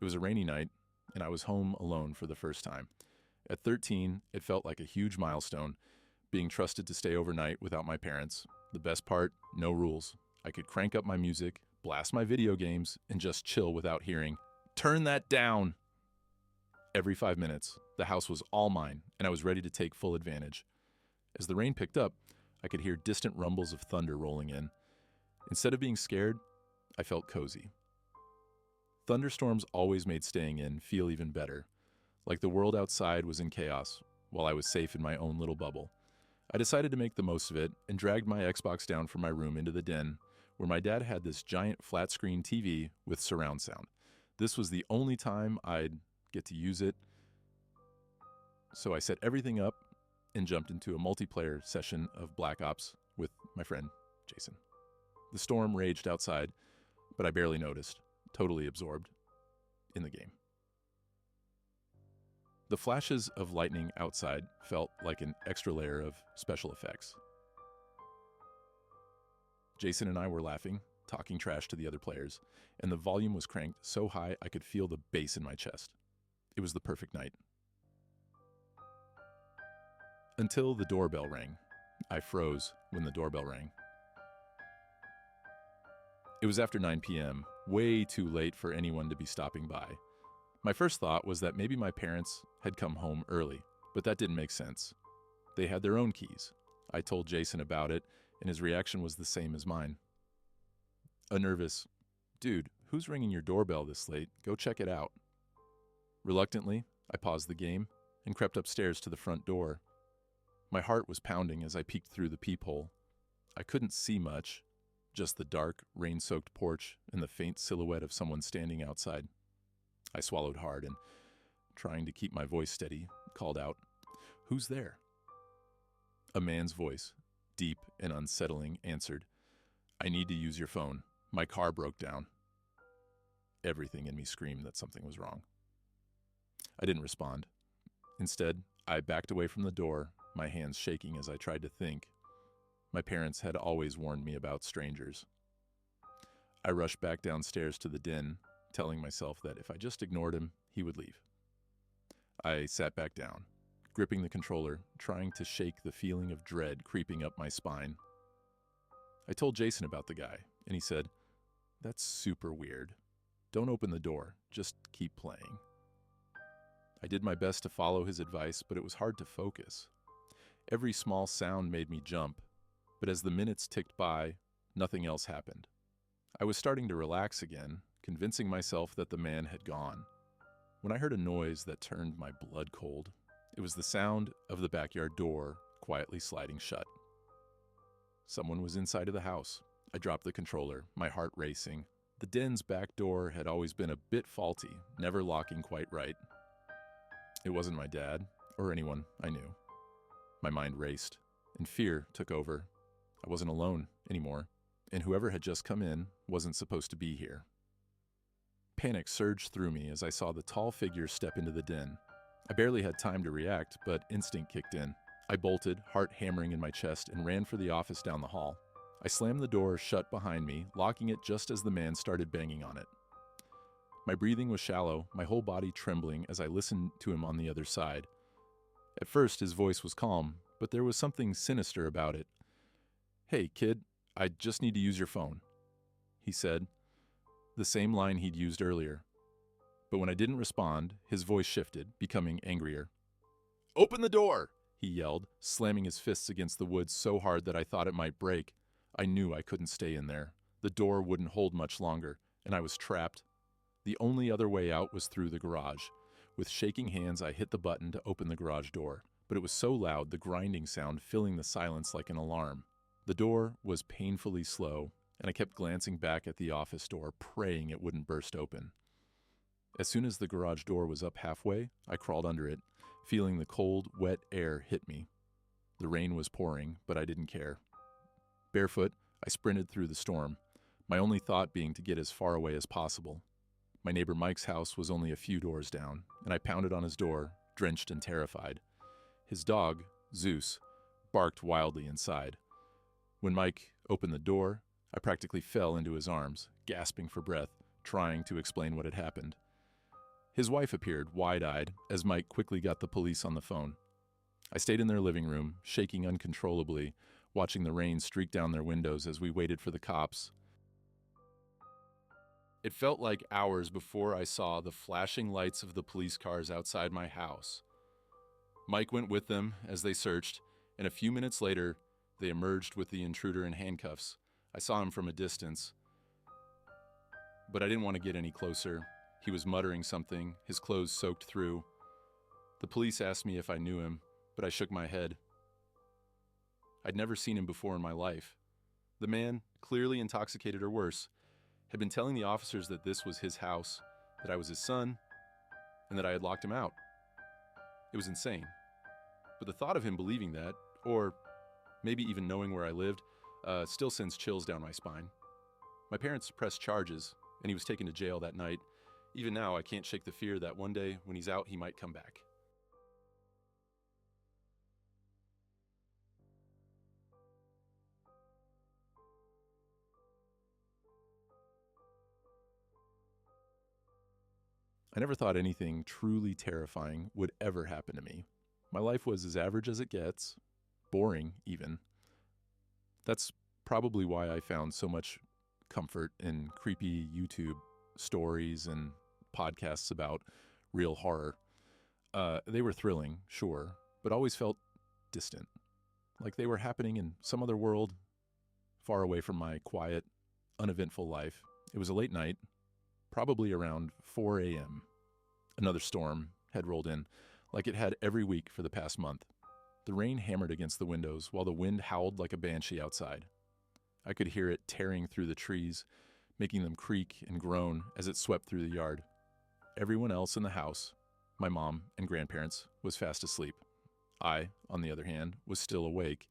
It was a rainy night, and I was home alone for the first time. At 13, it felt like a huge milestone, being trusted to stay overnight without my parents. The best part, no rules. I could crank up my music, blast my video games, and just chill without hearing, "Turn that down!" Every 5 minutes, the house was all mine, and I was ready to take full advantage. As the rain picked up, I could hear distant rumbles of thunder rolling in. Instead of being scared, I felt cozy. Thunderstorms always made staying in feel even better, like the world outside was in chaos, while I was safe in my own little bubble. I decided to make the most of it and dragged my Xbox down from my room into the den, where my dad had this giant flat-screen TV with surround sound. This was the only time I'd get to use it, so I set everything up and jumped into a multiplayer session of Black Ops with my friend Jason. The storm raged outside, but I barely noticed, totally absorbed in the game. The flashes of lightning outside felt like an extra layer of special effects. Jason and I were laughing, talking trash to the other players, and the volume was cranked so high I could feel the bass in my chest. It was the perfect night. Until the doorbell rang. I froze when the doorbell rang. It was after 9 p.m., way too late for anyone to be stopping by. My first thought was that maybe my parents had come home early, but that didn't make sense. They had their own keys. I told Jason about it, and his reaction was the same as mine. A nervous, "Dude, who's ringing your doorbell this late? Go check it out." Reluctantly, I paused the game and crept upstairs to the front door. My heart was pounding as I peeked through the peephole. I couldn't see much, just the dark, rain-soaked porch and the faint silhouette of someone standing outside. I swallowed hard and, trying to keep my voice steady, called out, "Who's there?" A man's voice, deep and unsettling, answered, "I need to use your phone. My car broke down." Everything in me screamed that something was wrong. I didn't respond. Instead, I backed away from the door, my hands shaking as I tried to think. My parents had always warned me about strangers. I rushed back downstairs to the den, telling myself that if I just ignored him, he would leave. I sat back down, gripping the controller, trying to shake the feeling of dread creeping up my spine. I told Jason about the guy, and he said, "That's super weird. Don't open the door, just keep playing." I did my best to follow his advice, but it was hard to focus. Every small sound made me jump, but as the minutes ticked by, nothing else happened. I was starting to relax again, convincing myself that the man had gone, when I heard a noise that turned my blood cold. It was the sound of the backyard door quietly sliding shut. Someone was inside of the house. I dropped the controller, my heart racing. The den's back door had always been a bit faulty, never locking quite right. It wasn't my dad, or anyone I knew. My mind raced, and fear took over. I wasn't alone anymore, and whoever had just come in wasn't supposed to be here. Panic surged through me as I saw the tall figure step into the den. I barely had time to react, but instinct kicked in. I bolted, heart hammering in my chest, and ran for the office down the hall. I slammed the door shut behind me, locking it just as the man started banging on it. My breathing was shallow, my whole body trembling as I listened to him on the other side. At first, his voice was calm, but there was something sinister about it. "Hey, kid, I just need to use your phone," he said, the same line he'd used earlier. But when I didn't respond, his voice shifted, becoming angrier. "Open the door!" he yelled, slamming his fists against the wood so hard that I thought it might break. I knew I couldn't stay in there. The door wouldn't hold much longer, and I was trapped. The only other way out was through the garage. With shaking hands, I hit the button to open the garage door, but it was so loud, the grinding sound filling the silence like an alarm. The door was painfully slow, and I kept glancing back at the office door, praying it wouldn't burst open. As soon as the garage door was up halfway, I crawled under it, feeling the cold, wet air hit me. The rain was pouring, but I didn't care. Barefoot, I sprinted through the storm, my only thought being to get as far away as possible. My neighbor Mike's house was only a few doors down, and I pounded on his door, drenched and terrified. His dog, Zeus, barked wildly inside. When Mike opened the door, I practically fell into his arms, gasping for breath, trying to explain what had happened. His wife appeared, wide-eyed, as Mike quickly got the police on the phone. I stayed in their living room, shaking uncontrollably, watching the rain streak down their windows as we waited for the cops. It felt like hours before I saw the flashing lights of the police cars outside my house. Mike went with them as they searched, and a few minutes later, they emerged with the intruder in handcuffs. I saw him from a distance, but I didn't want to get any closer. He was muttering something, his clothes soaked through. The police asked me if I knew him, but I shook my head. I'd never seen him before in my life. The man, clearly intoxicated or worse, had been telling the officers that this was his house, that I was his son, and that I had locked him out. It was insane. But the thought of him believing that, or maybe even knowing where I lived, still sends chills down my spine. My parents pressed charges, and he was taken to jail that night. Even now, I can't shake the fear that one day, when he's out, he might come back. I never thought anything truly terrifying would ever happen to me. My life was as average as it gets, boring even. That's probably why I found so much comfort in creepy YouTube stories and podcasts about real horror. They were thrilling, sure, but always felt distant, like they were happening in some other world, far away from my quiet, uneventful life. It was a late night, probably around 4 a.m. Another storm had rolled in, like it had every week for the past month. The rain hammered against the windows while the wind howled like a banshee outside. I could hear it tearing through the trees, making them creak and groan as it swept through the yard. Everyone else in the house, my mom and grandparents, was fast asleep. I, on the other hand, was still awake,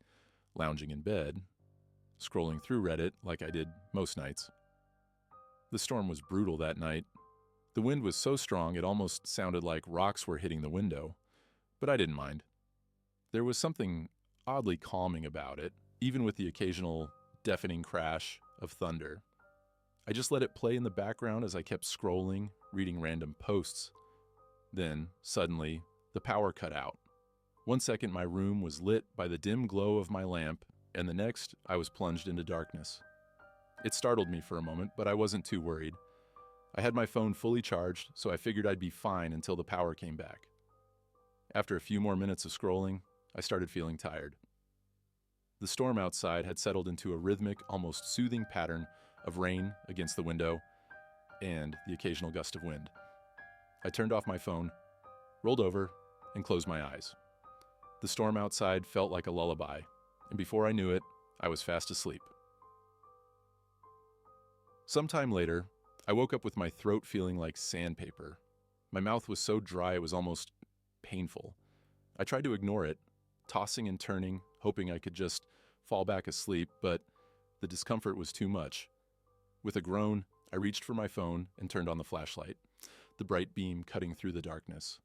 lounging in bed, scrolling through Reddit like I did most nights. The storm was brutal that night. The wind was so strong it almost sounded like rocks were hitting the window, but I didn't mind. There was something oddly calming about it, even with the occasional deafening crash of thunder. I just let it play in the background as I kept scrolling, reading random posts. Then, suddenly, the power cut out. 1 second my room was lit by the dim glow of my lamp, and the next I was plunged into darkness. It startled me for a moment, but I wasn't too worried. I had my phone fully charged, so I figured I'd be fine until the power came back. After a few more minutes of scrolling, I started feeling tired. The storm outside had settled into a rhythmic, almost soothing pattern of rain against the window and the occasional gust of wind. I turned off my phone, rolled over, and closed my eyes. The storm outside felt like a lullaby, and before I knew it, I was fast asleep. Sometime later, I woke up with my throat feeling like sandpaper. My mouth was so dry it was almost painful. I tried to ignore it, tossing and turning, hoping I could just fall back asleep, but the discomfort was too much. With a groan, I reached for my phone and turned on the flashlight, the bright beam cutting through the darkness.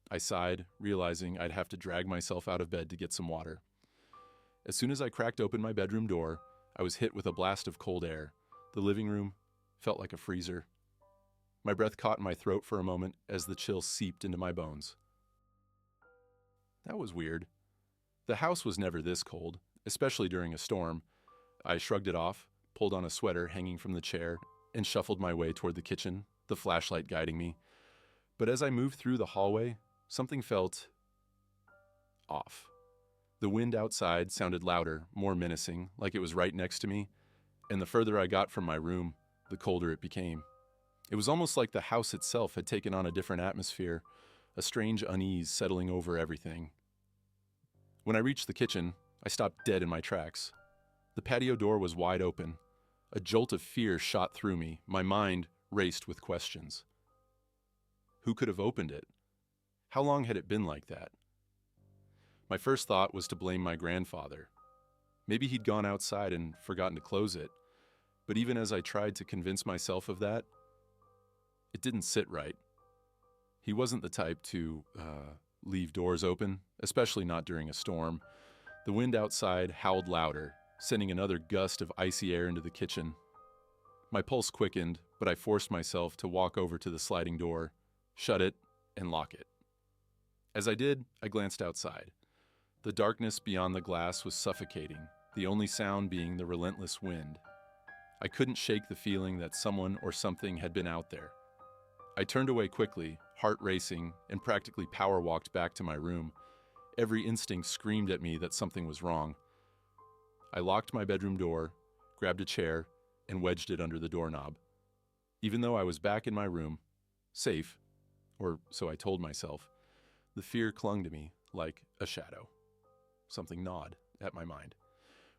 I sighed, realizing I'd have to drag myself out of bed to get some water. As soon as I cracked open my bedroom door, I was hit with a blast of cold air. The living room felt like a freezer. My breath caught in my throat for a moment as the chill seeped into my bones. That was weird. The house was never this cold, especially during a storm. I shrugged it off, pulled on a sweater hanging from the chair, and shuffled my way toward the kitchen, the flashlight guiding me. But as I moved through the hallway, something felt off. The wind outside sounded louder, more menacing, like it was right next to me, and the further I got from my room, the colder it became. It was almost like the house itself had taken on a different atmosphere, a strange unease settling over everything. When I reached the kitchen, I stopped dead in my tracks. The patio door was wide open. A jolt of fear shot through me. My mind raced with questions. Who could have opened it? How long had it been like that? My first thought was to blame my grandfather. Maybe he'd gone outside and forgotten to close it. But even as I tried to convince myself of that, it didn't sit right. He wasn't the type to leave doors open, especially not during a storm. The wind outside howled louder, sending another gust of icy air into the kitchen. My pulse quickened, but I forced myself to walk over to the sliding door, shut it, and lock it. As I did, I glanced outside. The darkness beyond the glass was suffocating, the only sound being the relentless wind. I couldn't shake the feeling that someone or something had been out there. I turned away quickly, heart racing, and practically power walked back to my room. Every instinct screamed at me that something was wrong. I locked my bedroom door, grabbed a chair, and wedged it under the doorknob. Even though I was back in my room, safe, or so I told myself, the fear clung to me like a shadow. Something gnawed at my mind,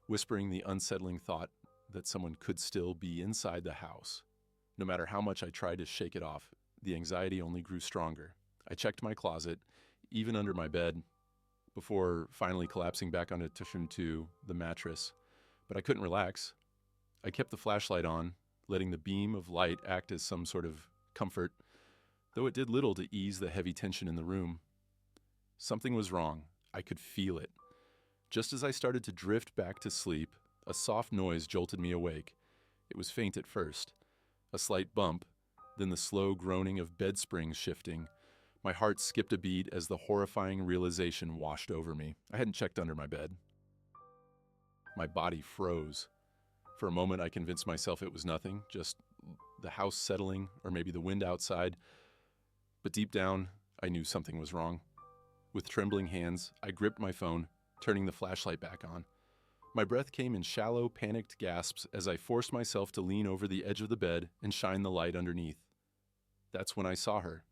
whispering the unsettling thought that someone could still be inside the house. No matter how much I tried to shake it off, the anxiety only grew stronger. I checked my closet, even under my bed, before finally collapsing back onto the mattress. But I couldn't relax. I kept the flashlight on, letting the beam of light act as some sort of comfort, though it did little to ease the heavy tension in the room. Something was wrong. I could feel it. Just as I started to drift back to sleep, a soft noise jolted me awake. It was faint at first, a slight bump, then the slow groaning of bed springs shifting. My heart skipped a beat as the horrifying realization washed over me. I hadn't checked under my bed. My body froze. For a moment, I convinced myself it was nothing, just the house settling or maybe the wind outside. But deep down, I knew something was wrong. With trembling hands, I gripped my phone, turning the flashlight back on. My breath came in shallow, panicked gasps as I forced myself to lean over the edge of the bed and shine the light underneath. That's when I saw her.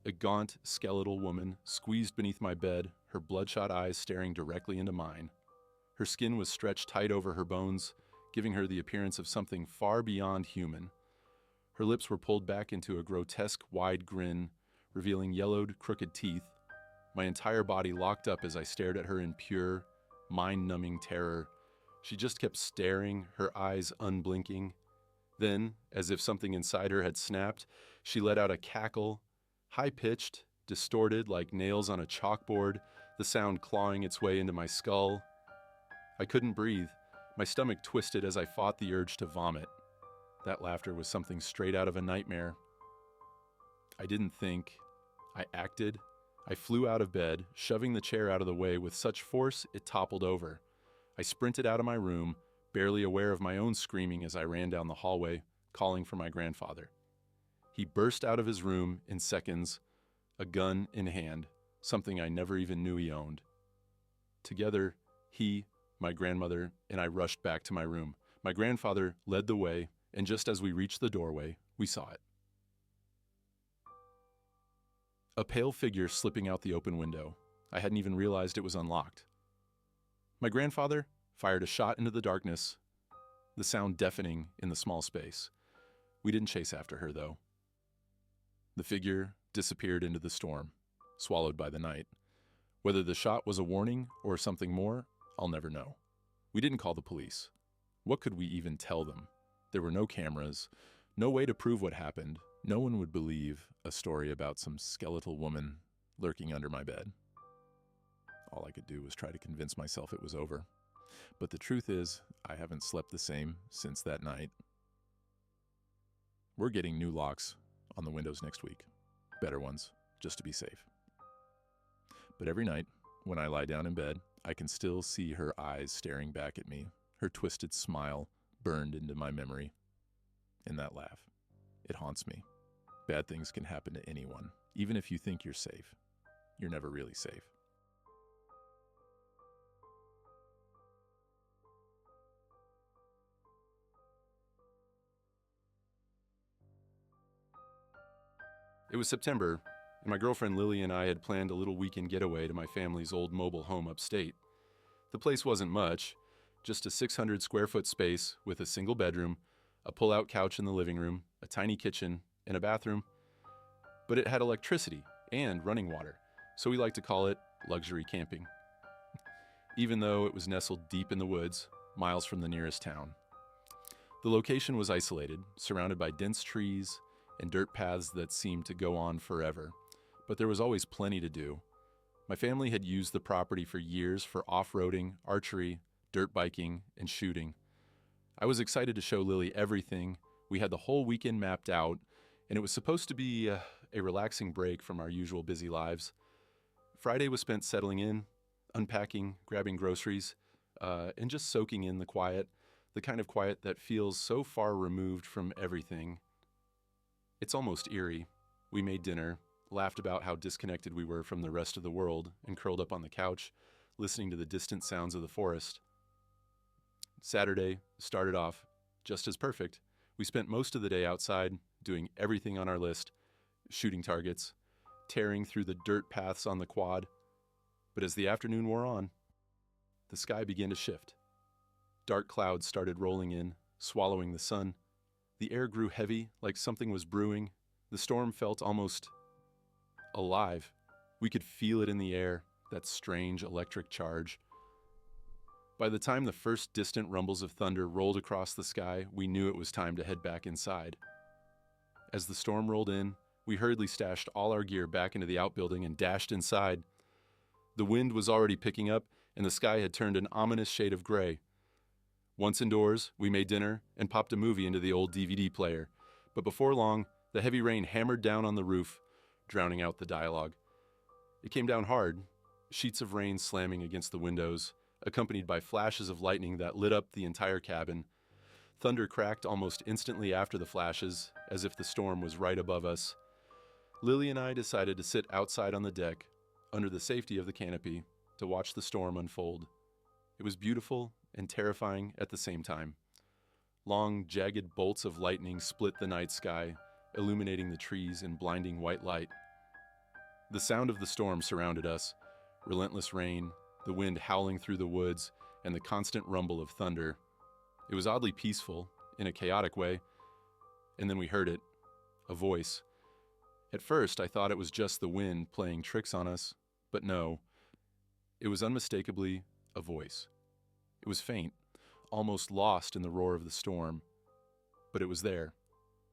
A gaunt, skeletal woman squeezed beneath my bed, her bloodshot eyes staring directly into mine. Her skin was stretched tight over her bones, giving her the appearance of something far beyond human. Her lips were pulled back into a grotesque, wide grin, revealing yellowed, crooked teeth. My entire body locked up as I stared at her in pure, mind-numbing terror. She just kept staring, her eyes unblinking. Then, as if something inside her had snapped, she let out a cackle, high-pitched, distorted like nails on a chalkboard, the sound clawing its way into my skull. I couldn't breathe. My stomach twisted as I fought the urge to vomit. That laughter was something straight out of a nightmare. I didn't think. I acted. I flew out of bed, shoving the chair out of the way with such force it toppled over. I sprinted out of my room, barely aware of my own screaming as I ran down the hallway, calling for my grandfather. He burst out of his room in seconds, a gun in hand, something I never even knew he owned. Together, he, my grandmother, and I rushed back to my room. My grandfather led the way, and just as we reached the doorway, we saw it. A pale figure slipping out the open window. I hadn't even realized it was unlocked. My grandfather fired a shot into the darkness, the sound deafening in the small space. We didn't chase after her, though. The figure disappeared into the storm, swallowed by the night. Whether the shot was a warning or something more, I'll never know. We didn't call the police. What could we even tell them? There were no cameras, no way to prove what happened. No one would believe a story about some skeletal woman lurking under my bed. All I could do was try to convince myself it was over. But the truth is, I haven't slept the same since that night. We're getting new locks on the windows next week. Better ones, just to be safe. But every night, when I lie down in bed, I can still see her eyes staring back at me, her twisted smile burned into my memory. And that laugh, it haunts me. Bad things can happen to anyone. Even if you think you're safe, you're never really safe. It was September, and my girlfriend Lily and I had planned a little weekend getaway to my family's old mobile home upstate. The place wasn't much, just a 600 square foot space with a single bedroom, a pull-out couch in the living room, a tiny kitchen, and a bathroom. But it had electricity and running water, so we like to call it luxury camping. Even though it was nestled deep in the woods, miles from the nearest town. The location was isolated, surrounded by dense trees and dirt paths that seemed to go on forever, but there was always plenty to do. My family had used the property for years for off-roading, archery, dirt biking, and shooting. I was excited to show Lily everything. We had the whole weekend mapped out, and it was supposed to be a relaxing break from our usual busy lives. Friday was spent settling in, unpacking, grabbing groceries, and just soaking in the kind of quiet that feels so far removed from everything. It's almost eerie. We made dinner, laughed about how disconnected we were from the rest of the world, and curled up on the couch, listening to the distant sounds of the forest. Saturday started off just as perfect. We spent most of the day outside, doing everything on our list, shooting targets, tearing through the dirt paths on the quad. But as the afternoon wore on, the sky began to shift. Dark clouds started rolling in, swallowing the sun. The air grew heavy, like something was brewing. The storm felt almost alive. We could feel it in the air, that strange electric charge. By the time the first distant rumbles of thunder rolled across the sky, we knew it was time to head back inside. As the storm rolled in, we hurriedly stashed all our gear back into the outbuilding and dashed inside. The wind was already picking up, and the sky had turned an ominous shade of gray. Once indoors, we made dinner and popped a movie into the old DVD player. But before long, the heavy rain hammered down on the roof, drowning out the dialogue. It came down hard, sheets of rain slamming against the windows, accompanied by flashes of lightning that lit up the entire cabin. Thunder cracked almost instantly after the flashes, as if the storm was right above us. Lily and I decided to sit outside on the deck, under the safety of the canopy, to watch the storm unfold. It was beautiful and terrifying at the same time. Long, jagged bolts of lightning split the night sky, illuminating the trees in blinding white light. The sound of the storm surrounded us, relentless rain, the wind howling through the woods, and the constant rumble of thunder. It was oddly peaceful, in a chaotic way, and then we heard it, a voice. At first, I thought it was just the wind playing tricks on us, but no, it was unmistakably a voice. It was faint, almost lost in the roar of the storm, but it was there.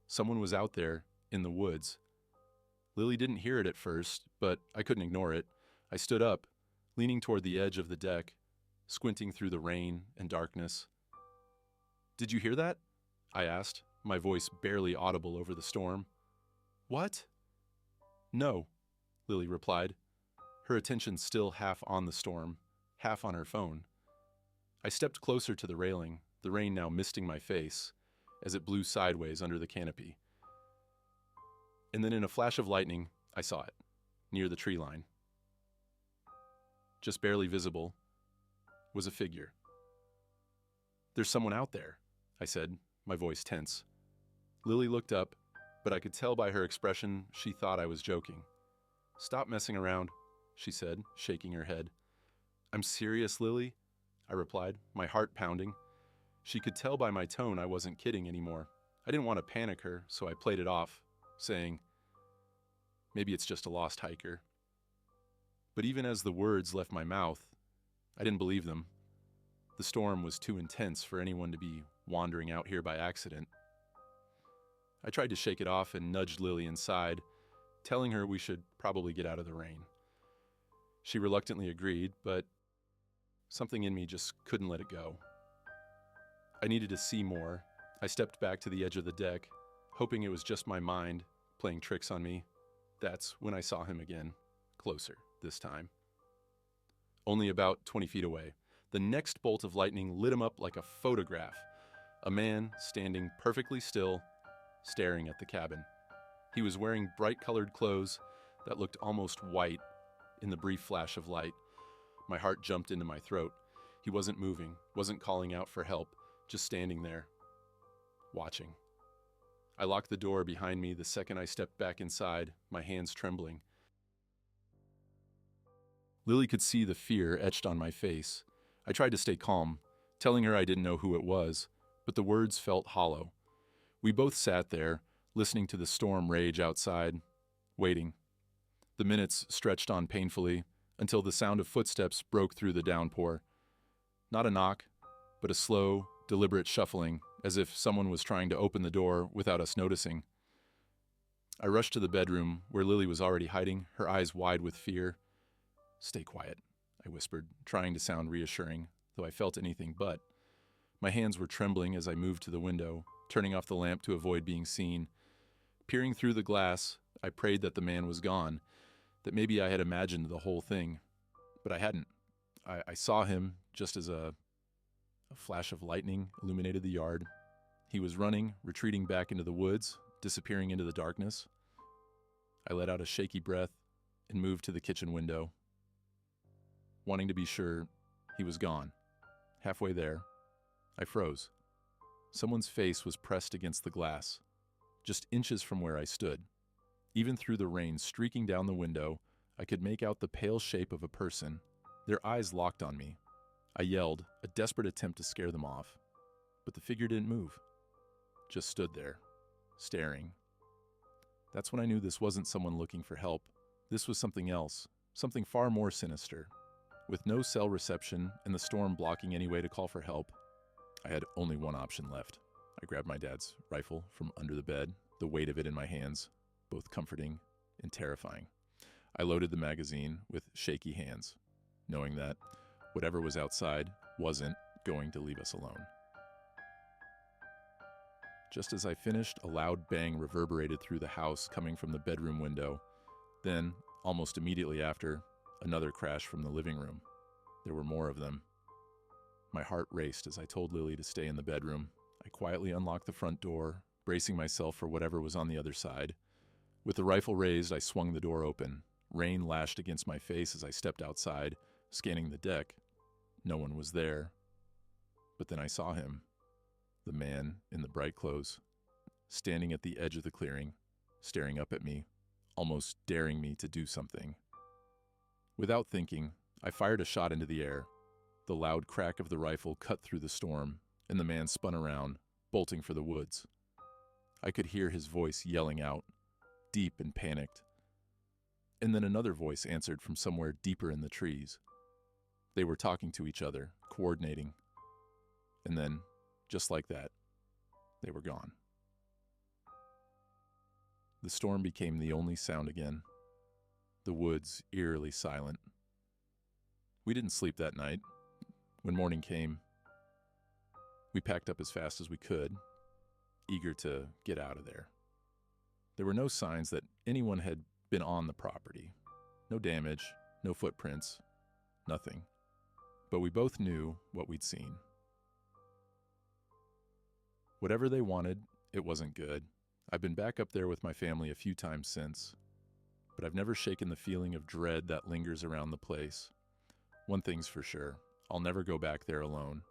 Someone was out there, in the woods. Lily didn't hear it at first, but I couldn't ignore it. I stood up, leaning toward the edge of the deck, squinting through the rain and darkness. "Did you hear that?" I asked, my voice barely audible over the storm. "What?" "No," Lily replied, her attention still half on the storm, half on her phone. I stepped closer to the railing, the rain now misting my face, as it blew sideways under the canopy. And then in a flash of lightning, I saw it, near the tree line. Just barely visible was a figure. "There's someone out there," I said, my voice tense. Lily looked up, but I could tell by her expression she thought I was joking. "Stop messing around," she said, shaking her head. "I'm serious, Lily," I replied, my heart pounding. She could tell by my tone I wasn't kidding anymore. I didn't want to panic her, so I played it off, saying, "Maybe it's just a lost hiker." But even as the words left my mouth, I didn't believe them. The storm was too intense for anyone to be wandering out here by accident. I tried to shake it off and nudged Lily inside, telling her we should probably get out of the rain. She reluctantly agreed, but something in me just couldn't let it go. I needed to see more. I stepped back to the edge of the deck, hoping it was just my mind playing tricks on me. That's when I saw him again, closer this time. Only about 20 feet away. The next bolt of lightning lit him up like a photograph. A man standing perfectly still, staring at the cabin. He was wearing bright-colored clothes that looked almost white in the brief flash of light. My heart jumped into my throat. He wasn't moving, wasn't calling out for help, just standing there, watching. I locked the door behind me the second I stepped back inside, my hands trembling. Lily could see the fear etched on my face. I tried to stay calm, telling her I didn't know who it was, but the words felt hollow. We both sat there, listening to the storm rage outside, waiting. The minutes stretched on painfully until the sound of footsteps broke through the downpour. Not a knock, but a slow, deliberate shuffling, as if someone was trying to open the door without us noticing. I rushed to the bedroom, where Lily was already hiding, her eyes wide with fear. "Stay quiet," I whispered, trying to sound reassuring, though I felt anything but. My hands were trembling as I moved to the window, turning off the lamp to avoid being seen. Peering through the glass, I prayed that the man was gone, that maybe I had imagined the whole thing, but I hadn't. I saw him just as a flash of lightning illuminated the yard. He was running, retreating back into the woods, disappearing into the darkness. I let out a shaky breath and moved to the kitchen window, wanting to be sure he was gone. Halfway there, I froze. Someone's face was pressed against the glass, just inches from where I stood. Even through the rain streaking down the window, I could make out the pale shape of a person. Their eyes locked on me. I yelled, a desperate attempt to scare them off. But the figure didn't move, just stood there, staring. That's when I knew this wasn't someone looking for help. This was something else, something far more sinister. With no cell reception and the storm blocking any way to call for help, I had only one option left. I grabbed my dad's rifle from under the bed, the weight of it in my hands, both comforting and terrifying. I loaded the magazine with shaky hands, knowing that whatever was outside wasn't going to leave us alone. Just as I finished, a loud bang reverberated through the house coming from the bedroom window. Then, almost immediately after, another crash from the living room. There were more of them. My heart raced as I told Lily to stay in the bedroom. I quietly unlocked the front door, bracing myself for whatever was on the other side. With the rifle raised, I swung the door open. Rain lashed against my face as I stepped outside, scanning the deck. No one was there. But then I saw him, the man in the bright clothes, standing at the edge of the clearing, staring up at me, almost daring me to do something. Without thinking, I fired a shot into the air. The loud crack of the rifle cut through the storm, and the man spun around, bolting for the woods. I could hear his voice yelling out, deep and panicked. And then another voice answered from somewhere deeper in the trees. They were talking to each other, coordinating. And then, just like that, they were gone. The storm became the only sound again. The woods eerily silent. We didn't sleep that night. When morning came, we packed up as fast as we could, eager to get out of there. There were no signs that anyone had been on the property. No damage, no footprints, nothing. But we both knew what we'd seen. Whatever they wanted, it wasn't good. I've been back up there with my family a few times since, but I've never shaken the feeling of dread that lingers around the place. One thing's for sure, I'll never go back there alone.